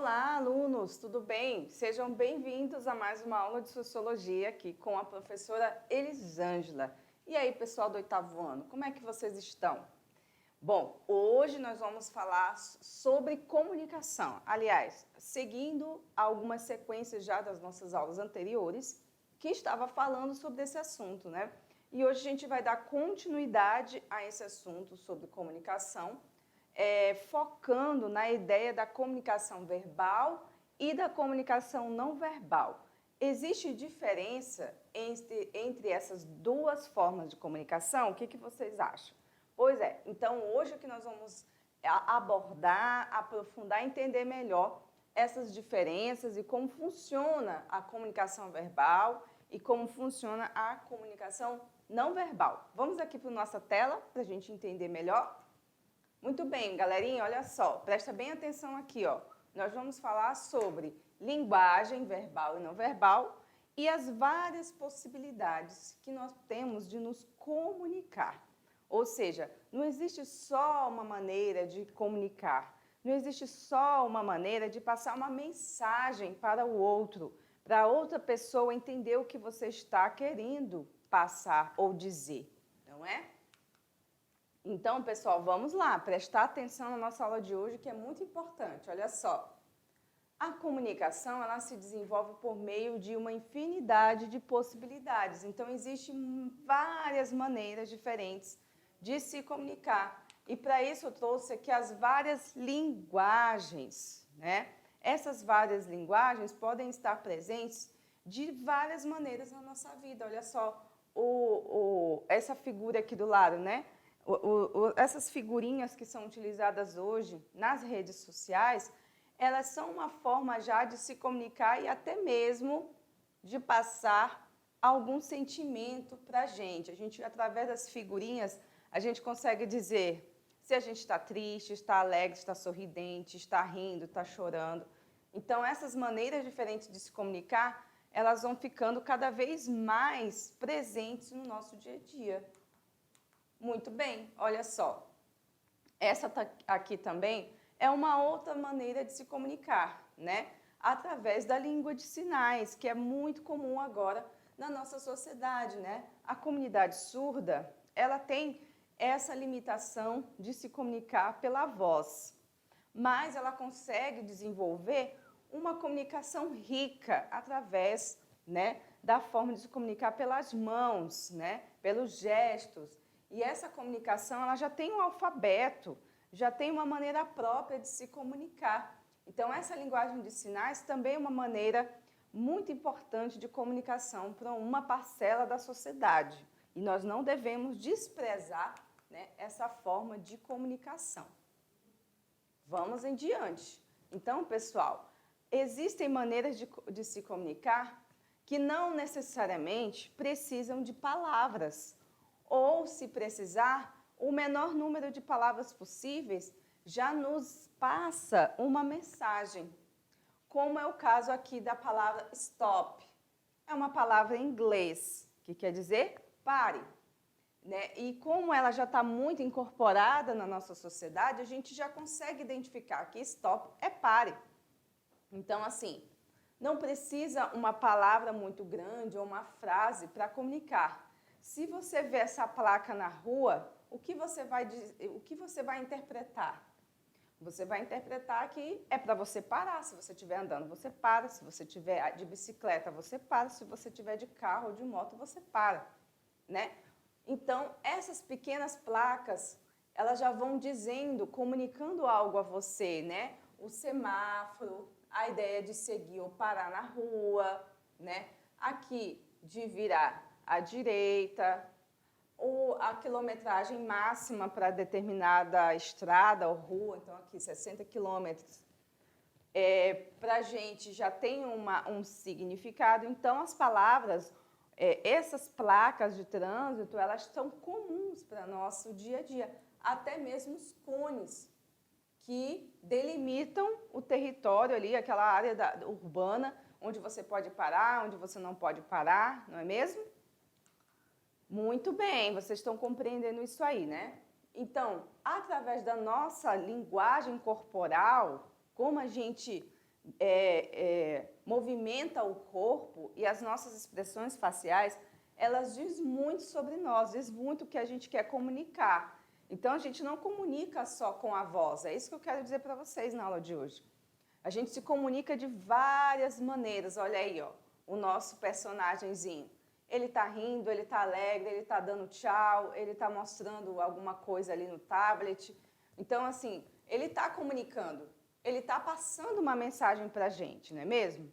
Olá, alunos, tudo bem? Sejam bem-vindos a mais uma aula de Sociologia aqui com a professora Elisângela. E aí, pessoal do oitavo ano, como é que vocês estão? Bom, hoje nós vamos falar sobre comunicação. Aliás, seguindo algumas sequências já das nossas aulas anteriores, que estava falando sobre esse assunto, né? E hoje a gente vai dar continuidade a esse assunto sobre comunicação, focando na ideia da comunicação verbal e da comunicação não verbal. Existe diferença entre essas duas formas de comunicação? O que vocês acham? Pois é, então hoje que nós vamos abordar, aprofundar, entender melhor essas diferenças e como funciona a comunicação verbal e como funciona a comunicação não verbal. Vamos aqui para a nossa tela para a gente entender melhor? Muito bem, galerinha, olha só, presta bem atenção aqui, ó. Nós vamos falar sobre linguagem verbal e não verbal e as várias possibilidades que nós temos de nos comunicar. Ou seja, não existe só uma maneira de comunicar, não existe só uma maneira de passar uma mensagem para o outro, para outra pessoa entender o que você está querendo passar ou dizer, não é? Então, pessoal, vamos lá, prestar atenção na nossa aula de hoje, que é muito importante. Olha só, a comunicação, ela se desenvolve por meio de uma infinidade de possibilidades. Então, existem várias maneiras diferentes de se comunicar. E para isso eu trouxe aqui as várias linguagens, né? Essas várias linguagens podem estar presentes de várias maneiras na nossa vida. Olha só, essa figura aqui do lado, né? Essas figurinhas que são utilizadas hoje nas redes sociais, elas são uma forma já de se comunicar e até mesmo de passar algum sentimento para a gente, através das figurinhas, a gente consegue dizer se a gente está triste, está alegre, está sorridente, está rindo, está chorando. Então, essas maneiras diferentes de se comunicar, elas vão ficando cada vez mais presentes no nosso dia a dia. Muito bem, olha só. Essa aqui também é uma outra maneira de se comunicar, né? Através da língua de sinais, que é muito comum agora na nossa sociedade, né? A comunidade surda, ela tem essa limitação de se comunicar pela voz, mas ela consegue desenvolver uma comunicação rica através, né, da forma de se comunicar pelas mãos, né, pelos gestos. E essa comunicação, ela já tem um alfabeto, já tem uma maneira própria de se comunicar. Então, essa linguagem de sinais também é uma maneira muito importante de comunicação para uma parcela da sociedade. E nós não devemos desprezar, né, essa forma de comunicação. Vamos em diante. Então, pessoal, existem maneiras de se comunicar que não necessariamente precisam de palavras. Ou, se precisar, o menor número de palavras possíveis já nos passa uma mensagem. Como é o caso aqui da palavra stop. É uma palavra em inglês, que quer dizer pare. Né? E como ela já está muito incorporada na nossa sociedade, a gente já consegue identificar que stop é pare. Então, assim, não precisa uma palavra muito grande ou uma frase para comunicar. Se você vê essa placa na rua, o que você vai interpretar? Você vai interpretar que é para você parar. Se você estiver andando, você para. Se você estiver de bicicleta, você para. Se você estiver de carro ou de moto, você para, né? Então, essas pequenas placas, elas já vão dizendo, comunicando algo a você, né? O semáforo, a ideia de seguir ou parar na rua, né? Aqui, de virar à direita, ou a quilometragem máxima para determinada estrada ou rua, então aqui 60 quilômetros. Para a gente já tem um significado, então as palavras, essas placas de trânsito, elas são comuns para nosso dia a dia, até mesmo os cones que delimitam o território ali, aquela área urbana, onde você pode parar, onde você não pode parar, não é mesmo? Muito bem, vocês estão compreendendo isso aí, né? Então, através da nossa linguagem corporal, como a gente movimenta o corpo e as nossas expressões faciais, elas dizem muito sobre nós, diz muito o que a gente quer comunicar. Então, a gente não comunica só com a voz, é isso que eu quero dizer para vocês na aula de hoje. A gente se comunica de várias maneiras, olha aí, ó, o nosso personagemzinho. Ele está rindo, ele está alegre, ele está dando tchau, ele está mostrando alguma coisa ali no tablet. Então, assim, ele está comunicando, ele está passando uma mensagem para a gente, não é mesmo?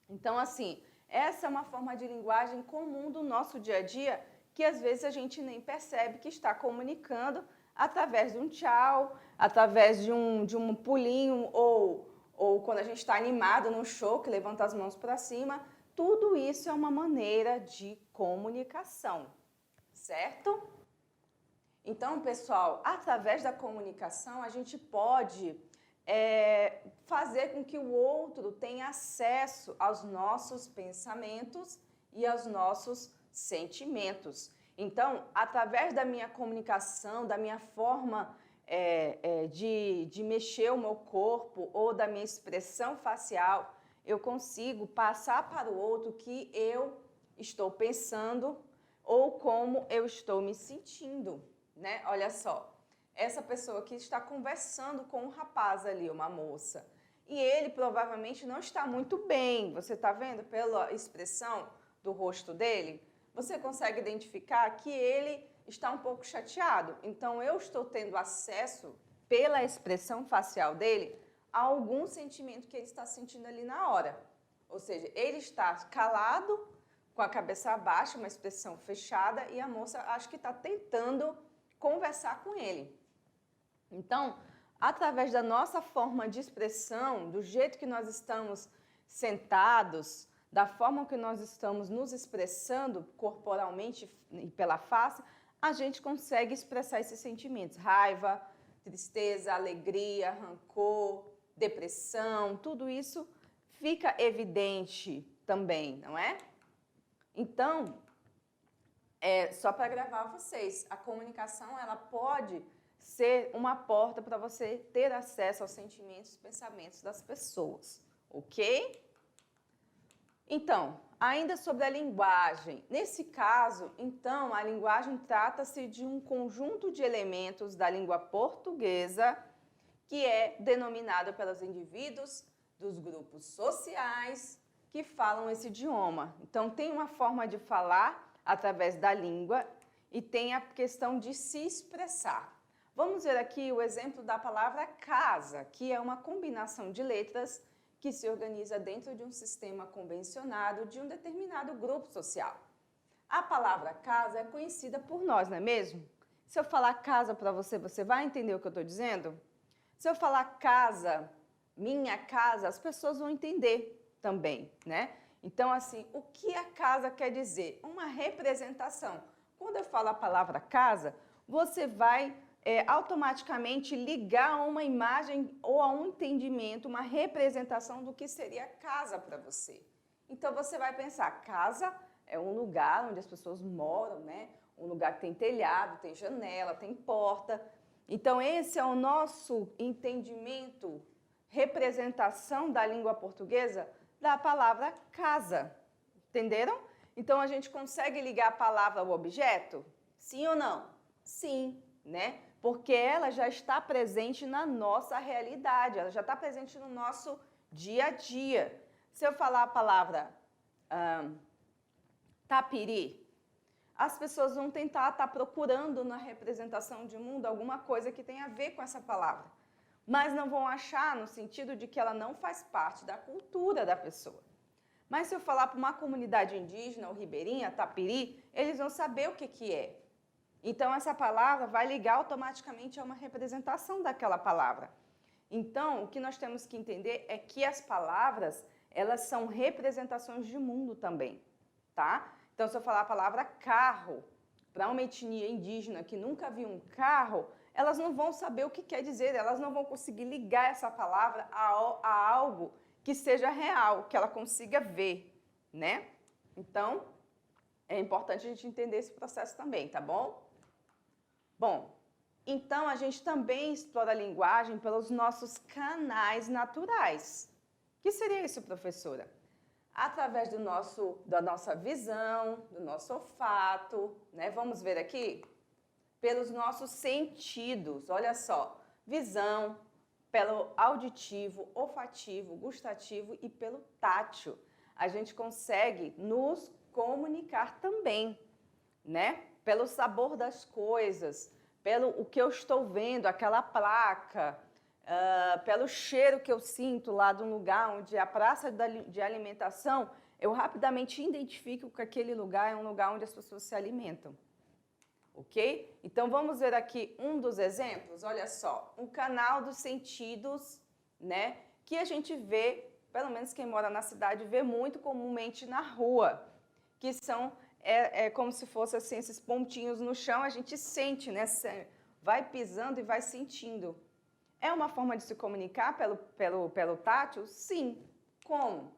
Então, assim, essa é uma forma de linguagem comum do nosso dia a dia, que às vezes a gente nem percebe que está comunicando através de um tchau, através de um pulinho, ou quando a gente está animado no show, que levanta as mãos para cima. Tudo isso é uma maneira de comunicação, certo? Então, pessoal, através da comunicação, a gente pode fazer com que o outro tenha acesso aos nossos pensamentos e aos nossos sentimentos. Então, através da minha comunicação, da minha forma de mexer o meu corpo ou da minha expressão facial, eu consigo passar para o outro que eu estou pensando ou como eu estou me sentindo, né? Olha só, essa pessoa que está conversando com um rapaz ali, uma moça, e ele provavelmente não está muito bem. Você está vendo pela expressão do rosto dele? Você consegue identificar que ele está um pouco chateado. Então, eu estou tendo acesso, pela expressão facial dele, a algum sentimento que ele está sentindo ali na hora. Ou seja, ele está calado, com a cabeça baixa, uma expressão fechada, e a moça acho que está tentando conversar com ele. Então, através da nossa forma de expressão, do jeito que nós estamos sentados, da forma que nós estamos nos expressando corporalmente e pela face, a gente consegue expressar esses sentimentos: raiva, tristeza, alegria, rancor, depressão, tudo isso fica evidente também, não é? Então, só para gravar vocês, a comunicação ela pode ser uma porta para você ter acesso aos sentimentos e pensamentos das pessoas, ok? Então, ainda sobre a linguagem. Nesse caso, então, a linguagem trata-se de um conjunto de elementos da língua portuguesa que é denominado pelos indivíduos dos grupos sociais que falam esse idioma. Então, tem uma forma de falar através da língua e tem a questão de se expressar. Vamos ver aqui o exemplo da palavra casa, que é uma combinação de letras que se organiza dentro de um sistema convencionado de um determinado grupo social. A palavra casa é conhecida por nós, não é mesmo? Se eu falar casa para você, você vai entender o que eu estou dizendo? Se eu falar casa, minha casa, as pessoas vão entender também, né? Então, assim, o que a casa quer dizer? Uma representação. Quando eu falo a palavra casa, você vai automaticamente ligar a uma imagem ou a um entendimento, uma representação do que seria casa para você. Então, você vai pensar, casa é um lugar onde as pessoas moram, né? Um lugar que tem telhado, tem janela, tem porta. Então, esse é o nosso entendimento, representação da língua portuguesa da palavra casa. Entenderam? Então, a gente consegue ligar a palavra ao objeto? Sim ou não? Sim, né? Porque ela já está presente na nossa realidade, ela já está presente no nosso dia a dia. Se eu falar a palavra tapiri, as pessoas vão tentar estar procurando na representação de mundo alguma coisa que tenha a ver com essa palavra, mas não vão achar no sentido de que ela não faz parte da cultura da pessoa. Mas se eu falar para uma comunidade indígena ou ribeirinha, tapiri, eles vão saber o que é. Então, essa palavra vai ligar automaticamente a uma representação daquela palavra. Então, o que nós temos que entender é que as palavras, elas são representações de mundo também, tá? Então, se eu falar a palavra carro, para uma etnia indígena que nunca viu um carro, elas não vão saber o que quer dizer, elas não vão conseguir ligar essa palavra a algo que seja real, que ela consiga ver, né? Então, é importante a gente entender esse processo também, tá bom? Bom, então a gente também explora a linguagem pelos nossos canais naturais, que seria isso, professora? Através da nossa visão, do nosso olfato, né? Vamos ver aqui? Pelos nossos sentidos, olha só, visão, pelo auditivo, olfativo, gustativo e pelo tátil. A gente consegue nos comunicar também, né? Pelo sabor das coisas, pelo o que eu estou vendo, aquela placa, pelo cheiro que eu sinto lá de um lugar onde é a praça de alimentação, eu rapidamente identifico que aquele lugar é um lugar onde as pessoas se alimentam. Ok? Então, vamos ver aqui um dos exemplos. Olha só, um canal dos sentidos, né? Que a gente vê, pelo menos quem mora na cidade, vê muito comumente na rua. Que são, como se fossem assim, esses pontinhos no chão, a gente sente, né? Vai pisando e vai sentindo. É uma forma de se comunicar pelo tátil? Sim. Como?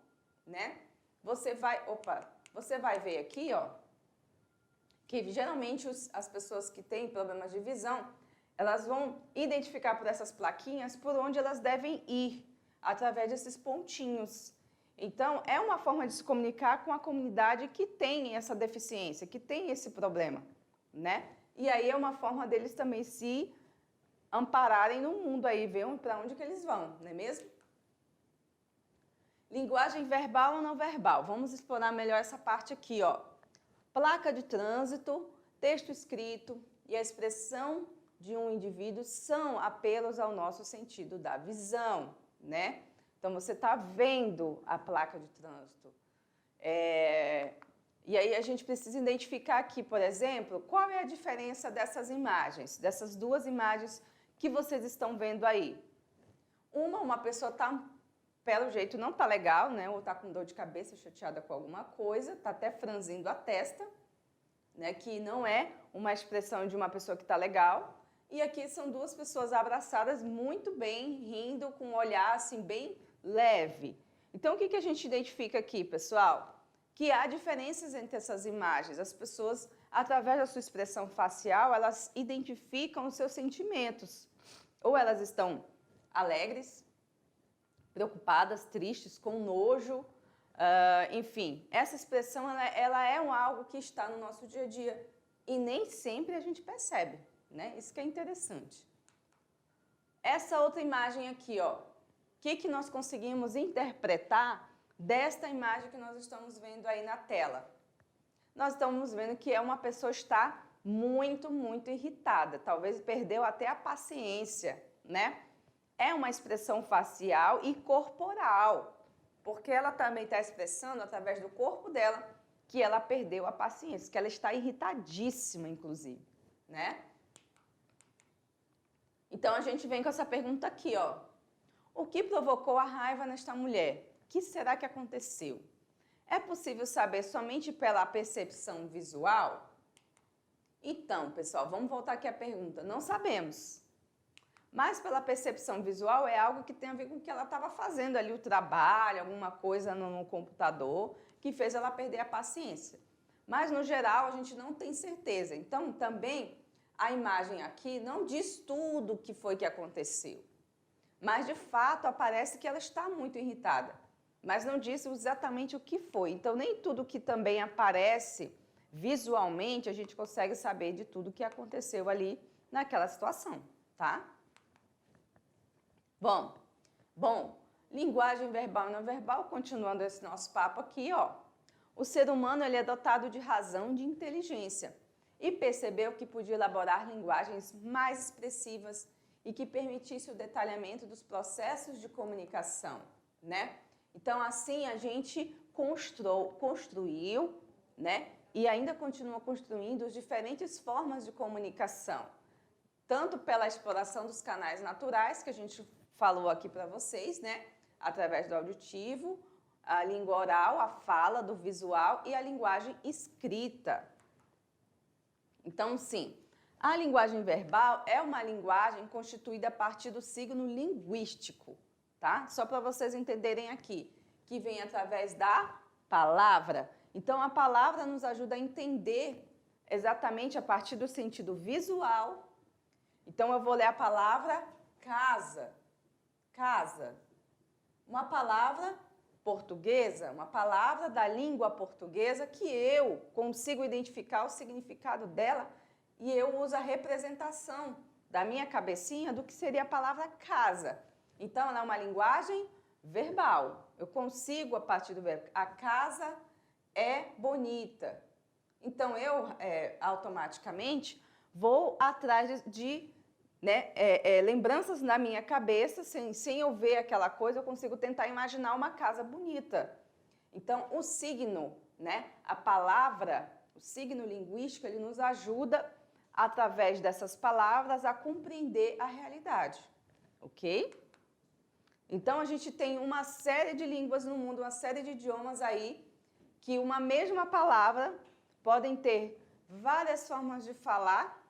Né? Você vai ver aqui, ó, que geralmente as pessoas que têm problemas de visão, elas vão identificar por essas plaquinhas por onde elas devem ir, através desses pontinhos. Então, é uma forma de se comunicar com a comunidade que tem essa deficiência, que tem esse problema, né? E aí é uma forma deles também se ampararem no mundo aí, ver para onde que eles vão, não é mesmo? Linguagem verbal ou não verbal? Vamos explorar melhor essa parte aqui, ó. Placa de trânsito, texto escrito e a expressão de um indivíduo são apelos ao nosso sentido da visão, né? Então, você está vendo a placa de trânsito. E aí, a gente precisa identificar aqui, por exemplo, qual é a diferença dessas imagens, dessas duas imagens que vocês estão vendo aí. Uma pessoa está, pelo jeito, não está legal, né? Ou está com dor de cabeça, chateada com alguma coisa, está até franzindo a testa, né? Que não é uma expressão de uma pessoa que está legal. E aqui são duas pessoas abraçadas muito bem, rindo, com um olhar assim bem leve. Então, o que a gente identifica aqui, pessoal? Que há diferenças entre essas imagens. As pessoas, através da sua expressão facial, elas identificam os seus sentimentos. Ou elas estão alegres, preocupadas, tristes, com nojo, enfim. Essa expressão, ela é algo que está no nosso dia a dia e nem sempre a gente percebe, né? Isso que é interessante. Essa outra imagem aqui, ó. O que nós conseguimos interpretar desta imagem que nós estamos vendo aí na tela? Nós estamos vendo que uma pessoa está muito, muito irritada. Talvez perdeu até a paciência, né? É uma expressão facial e corporal, porque ela também está expressando através do corpo dela que ela perdeu a paciência, que ela está irritadíssima, inclusive, né? Então, a gente vem com essa pergunta aqui, ó. O que provocou a raiva nesta mulher? O que será que aconteceu? É possível saber somente pela percepção visual? Então, pessoal, vamos voltar aqui à pergunta. Não sabemos. Mas pela percepção visual é algo que tem a ver com o que ela estava fazendo ali, o trabalho, alguma coisa no computador, que fez ela perder a paciência. Mas, no geral, a gente não tem certeza. Então, também, a imagem aqui não diz tudo o que foi que aconteceu. Mas, de fato, aparece que ela está muito irritada. Mas não diz exatamente o que foi. Então, nem tudo que também aparece visualmente, a gente consegue saber de tudo que aconteceu ali naquela situação, tá? Bom, linguagem verbal e não verbal, continuando esse nosso papo aqui, ó. O ser humano, ele é dotado de razão, de inteligência e percebeu que podia elaborar linguagens mais expressivas e que permitisse o detalhamento dos processos de comunicação, né? Então, assim, a gente construiu, né? E ainda continua construindo as diferentes formas de comunicação, tanto pela exploração dos canais naturais, que a gente falou aqui para vocês, né? Através do auditivo, a língua oral, a fala, do visual e a linguagem escrita. Então, sim, a linguagem verbal é uma linguagem constituída a partir do signo linguístico, tá? Só para vocês entenderem aqui, que vem através da palavra. Então, a palavra nos ajuda a entender exatamente a partir do sentido visual. Então, eu vou ler a palavra casa. Casa. uma palavra portuguesa, uma palavra da língua portuguesa que eu consigo identificar o significado dela e eu uso a representação da minha cabecinha do que seria a palavra casa. Então, ela é uma linguagem verbal. Eu consigo, a partir do verbo, a casa é bonita. Então, eu automaticamente vou atrás de lembranças na minha cabeça, sem eu ver aquela coisa, eu consigo tentar imaginar uma casa bonita. Então, o signo, a palavra, o signo linguístico, ele nos ajuda, através dessas palavras, a compreender a realidade, ok? Então, a gente tem uma série de línguas no mundo, uma série de idiomas aí, que uma mesma palavra podem ter várias formas de falar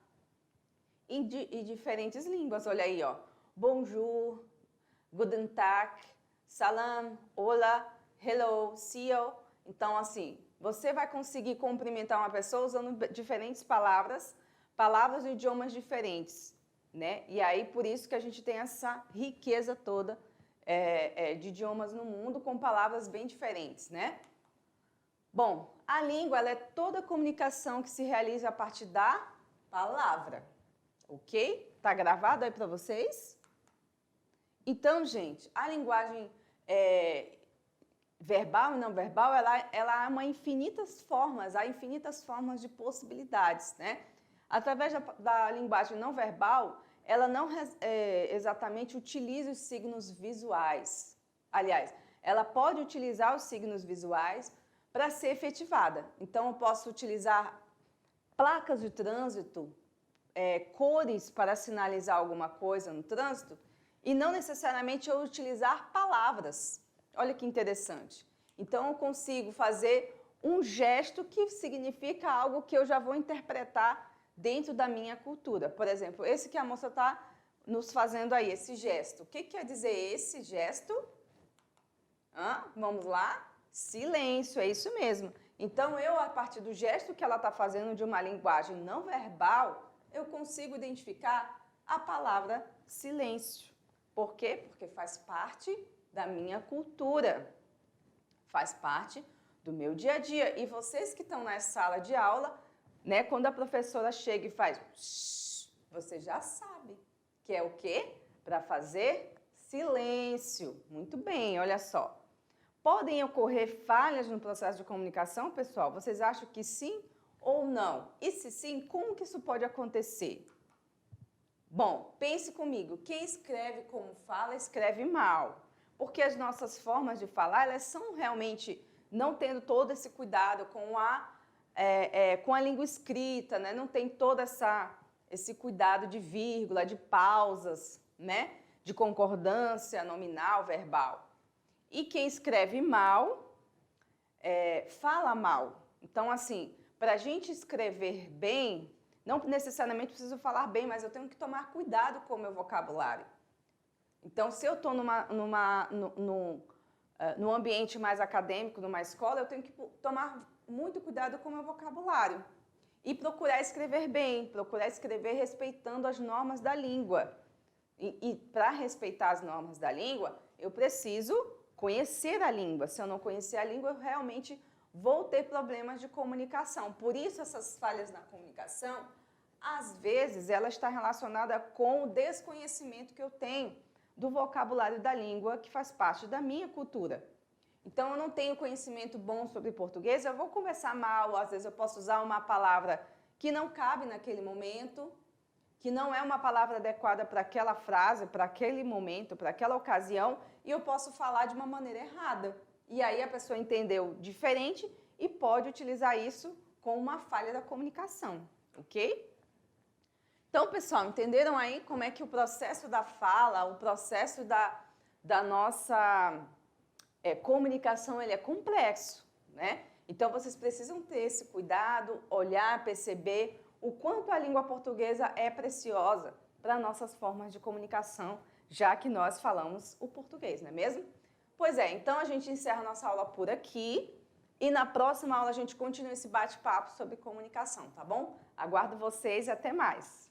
em diferentes línguas. Olha aí, ó. Bonjour, guten Tag, salam, hola, hello, see you. Então, assim, você vai conseguir cumprimentar uma pessoa usando diferentes palavras de idiomas diferentes, né? E aí, por isso que a gente tem essa riqueza toda de idiomas no mundo com palavras bem diferentes, né? Bom, a língua, ela é toda a comunicação que se realiza a partir da palavra. Ok? Tá gravado aí para vocês? Então, gente, a linguagem verbal e não verbal, ela há infinitas formas de possibilidades, né? Através da linguagem não verbal, ela não exatamente utiliza os signos visuais. Aliás, ela pode utilizar os signos visuais para ser efetivada. Então, eu posso utilizar placas de trânsito, cores para sinalizar alguma coisa no trânsito e não necessariamente eu utilizar palavras. Olha que interessante. Então, eu consigo fazer um gesto que significa algo que eu já vou interpretar dentro da minha cultura. Por exemplo, esse que a moça está nos fazendo aí, esse gesto. O que quer dizer esse gesto? Vamos lá? Silêncio, é isso mesmo. Então, eu, a partir do gesto que ela está fazendo de uma linguagem não verbal, eu consigo identificar a palavra silêncio. Por quê? Porque faz parte da minha cultura, faz parte do meu dia a dia. E vocês que estão na sala de aula, né, quando a professora chega e faz shh, você já sabe que é o quê? Para fazer silêncio. Muito bem, olha só. Podem ocorrer falhas no processo de comunicação, pessoal? Vocês acham que sim ou não? E se sim, como que isso pode acontecer? Bom, pense comigo, quem escreve como fala, escreve mal. Porque as nossas formas de falar, elas são realmente não tendo todo esse cuidado com a língua escrita, né? Não tem todo esse cuidado de vírgula, de pausas, né? De concordância nominal, verbal. E quem escreve mal, fala mal. Então, assim, para a gente escrever bem, não necessariamente preciso falar bem, mas eu tenho que tomar cuidado com o meu vocabulário. Então, se eu estou num ambiente mais acadêmico, numa escola, eu tenho que tomar muito cuidado com o meu vocabulário. E procurar escrever bem, procurar escrever respeitando as normas da língua. E para respeitar as normas da língua, eu preciso conhecer a língua. Se eu não conhecer a língua, eu realmente vou ter problemas de comunicação. Por isso, essas falhas na comunicação, às vezes, ela está relacionada com o desconhecimento que eu tenho do vocabulário da língua, que faz parte da minha cultura. Então, eu não tenho conhecimento bom sobre português, eu vou conversar mal, às vezes eu posso usar uma palavra que não cabe naquele momento, que não é uma palavra adequada para aquela frase, para aquele momento, para aquela ocasião, e eu posso falar de uma maneira errada. E aí a pessoa entendeu diferente e pode utilizar isso com uma falha da comunicação, ok? Então, pessoal, entenderam aí como é que o processo da fala, o processo da nossa comunicação, ele é complexo, né? Então, vocês precisam ter esse cuidado, olhar, perceber o quanto a língua portuguesa é preciosa para nossas formas de comunicação, já que nós falamos o português, não é mesmo? Pois é, então a gente encerra nossa aula por aqui e na próxima aula a gente continua esse bate-papo sobre comunicação, tá bom? Aguardo vocês e até mais!